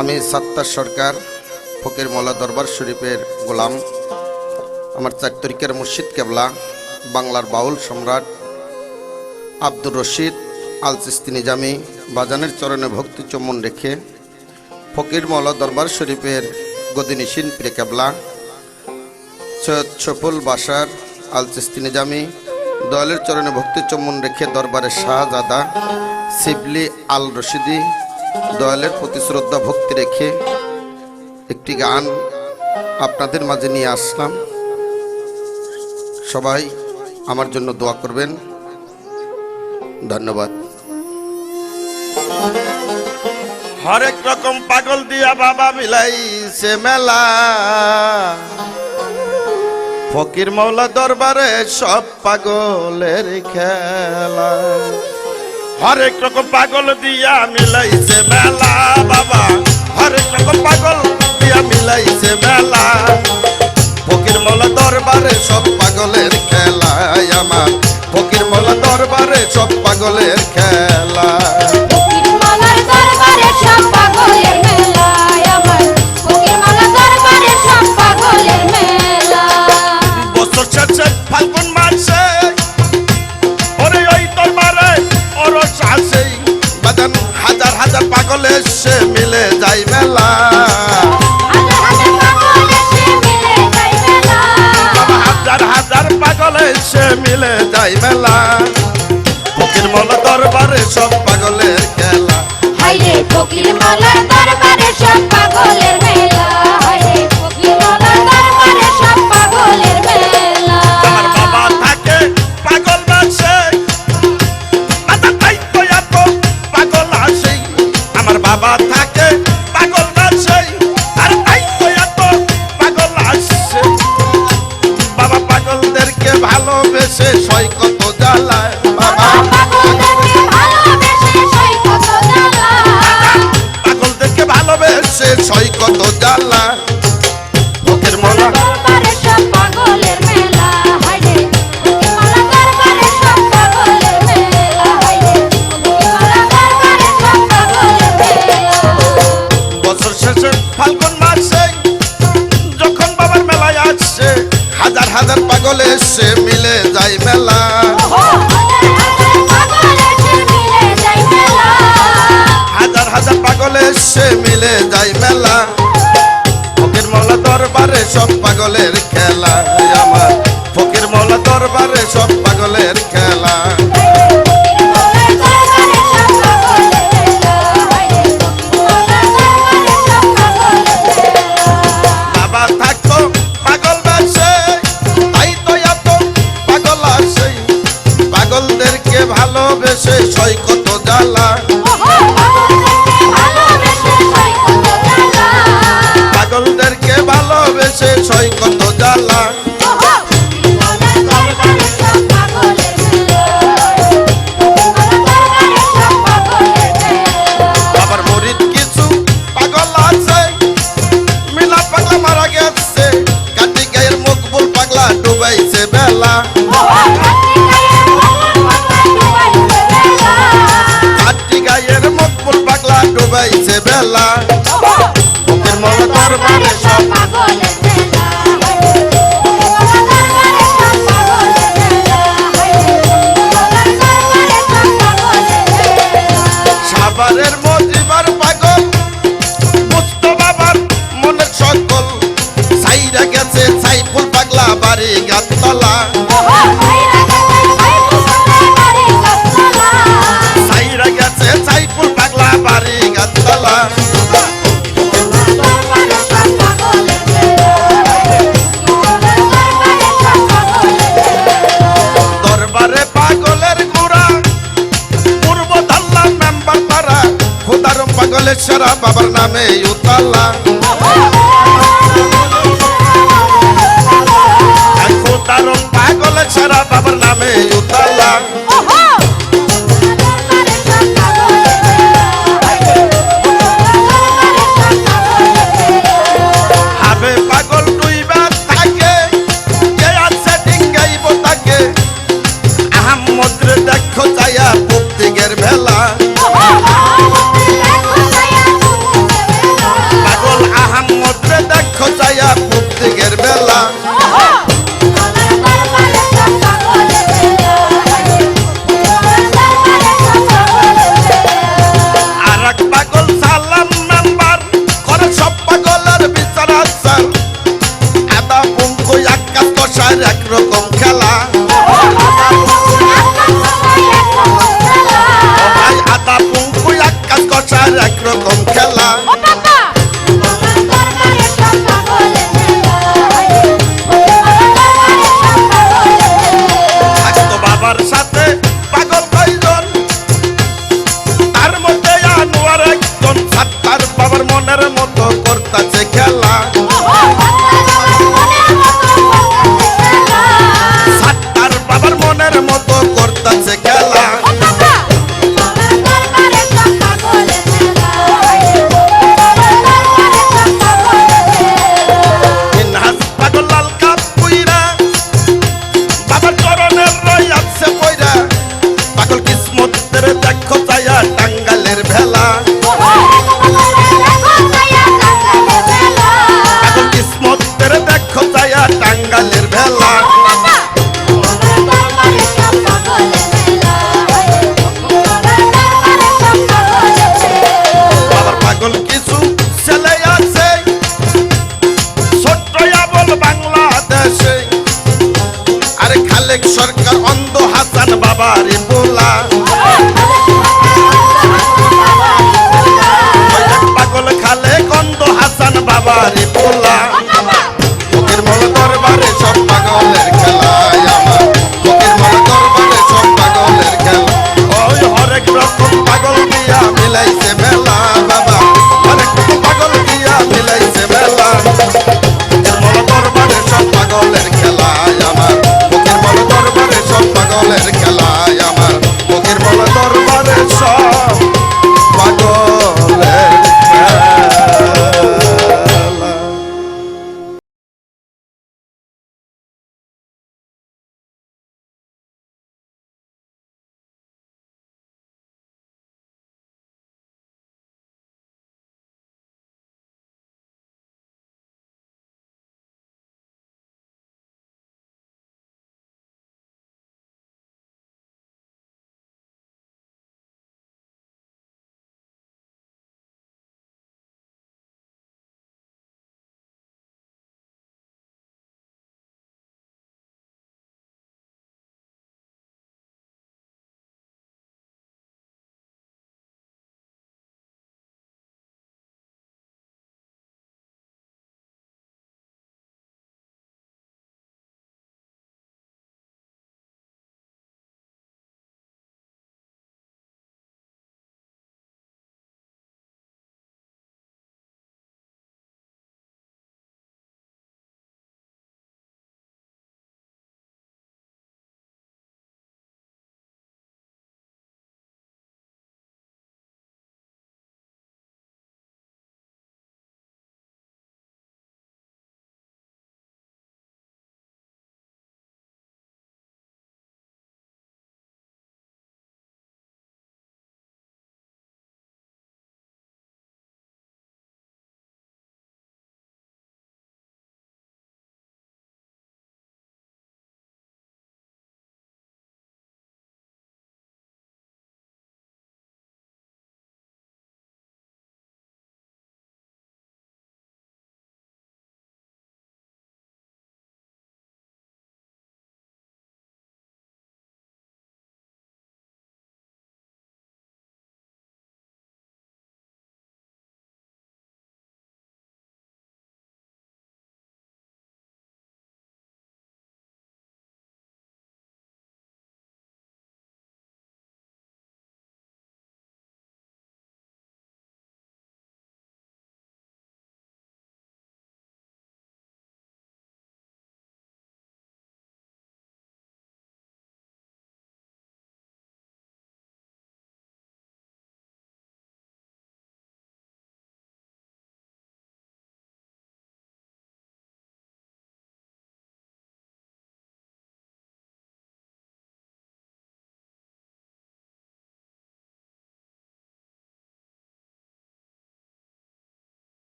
আমি সাত্তার সরকার ফকির মোল্লা দরবার শরীফের গোলাম। আমার 4 তরিকার মুর্শিদ কেবলা বাংলার বাউল সম্রাট আব্দুর রশিদ আল চিস্তি নিজামি বাজানের চরণে ভক্তি চুম্বন রেখে ফকির মোল্লা দরবার শরীফের গদিনিসীন পীর কেবলা সৈয়দ সফুল বাশার আল চিস্তি নিজামি দয়ালের চরণে ভক্তি চুম্বন রেখে দরবারের শাহজাদা শিবলি আল রশিদি দয়ালের প্রতি শ্রদ্ধা ভক্তি রেখে একটি গান আপনাদের মাঝে নিয়ে আসলাম। সবাই আমার জন্য দোয়া করবেন। ধন্যবাদ। হরেক রকম পাগল দিয়া বাবা মিলাইছে মেলা, ফকির মৌলা দরবারে সব পাগলের খেলা। হরেক রকম পাগল দিয়া মিলাইছে মেলা বাবা, হরেক রকম পাগল দিয়া মিলাইছে মেলা। ফকির মৌলা দরবারে সব পাগলের খেলা, আমার ফকির মৌলা দরবারে সব পাগলের খেলা। ফকির মৌলার দরবারে সব পাগলের মেলা, আমার ফকির মৌলা দরবারে সব পাগলের মেলা। বছর শেষে ফাল্গুন মাসে ওরে ওই দরবারে ওরস আসে, বাজান হাজার হাজার পাগল এসে মিলে যায় মেলা। হাজার হাজার পাগল এসে মিলে যায় মেলা, ফকির মৌলা দরবারে সব পাগলের খেলা। হায়রে ফকির মৌলার দরবারে সব পাগলের মেলা, হায়রে ফকির মৌলার দরবারে সব পাগলের মেলা। আমার বাবা থাকে পাগল বাসে, মাথা তাই তো এত পাগল আসে। আমার বাবা থাকে পাগল বাসে, আর তাই তো এত পাগল আসে। বাবা পাগলদেরকে ভালোবেসে সই কত জ্বালায়, বাবা পাগলদেরকে ভালোবেসে সই কত জ্বালা, পাগলদেরকে ভালোবেসে সই কত জ্বালা। ফকির মৌলা দরবারে সব পাগলের মেলা, হায়রে ফকির মৌলা দরবারে সব পাগলের মেলা, হায়রে ফকির মৌলা দরবারে সব পাগলের মেলা। বছর শেষে ফাল্গুন মাসে যখন বাবার মেলায় আসছে, হাজার হাজার পাগল এসে মিলে যায় মেলা। হাজার হাজার পাগল এসে মিলে যায় মেলা, ফকির মৌলা দরবারে সব পাগলের খেলা। আমার ফকির মৌলা দরবারে সব পাগলের খেলা। বাবা থাকতো পাগল বেশে, তাই তো এত পাগল আসে। পাগলদেরকে ভালোবেসে সই কত জ্বালা, পাগলদেরকে ভালোবেসে সই কত জ্বালা। আবার মরিদ কিছু পাগল আছে, মিলা পাগলা মারা গেছে, কাটি গায়ের মকবুল পাগলা ডুবাইছে বেলা। কাটি গায়ের মকবুল পাগলা ডুবাইছে বেলা, ফকির মৌলা দরবারে সব সাভারের মজিবার পাগল বুঝতো বাবার মনের সকল, সাইরা গেছে সাইফুল পাগলা বাড়ি গাছতলা। সাইরা গেছে সাইফুল পাগলা বাড়ি গাছতলা। দরবারে পাগলের গোড়া পূর্ব দাল্লা মেম্বার পাড়া, খোদার পাগলের সেরা বাবার নামে উতাল্লা। খোদার পাগলের সেরা বাবার নামে উতাল্লা। হবে পাগল ডুইবা থাকে, কে আছে ডিঙ্গাইব তাকে। আহমদরে দেখো যায়া পুক্তিকের ভেলা, কষার একরকম খেলা ভাই আদা পুঙ্কু আকাশ কষার একরকম খেলা থাকতো বাবার সাথে পাগল কয়জন তার মধ্যে আনোয়ার একজন সাত্তার বাবার মনের মতো করতাছে খেলা সাত্তার বাবার মনের মতো করতাছে খেলা নাচ পাগল লাল কাপ পুইরা বাবার চরণের রই আছে পয়রা পাগল কিসমতের দেখো চায়া টাঙ্গালের ভেলা পাগল কিসমতের দেখো চায়া টাঙ্গালের ভেলা বাবার পাগল কিছু ছেলে আছে ছোট্ট আবল বাংলাদেশে আরে খালেক সরকার অন্ধ হাসান বাবারে বলা পাগল খালেক অন্ধ হাসান বাবার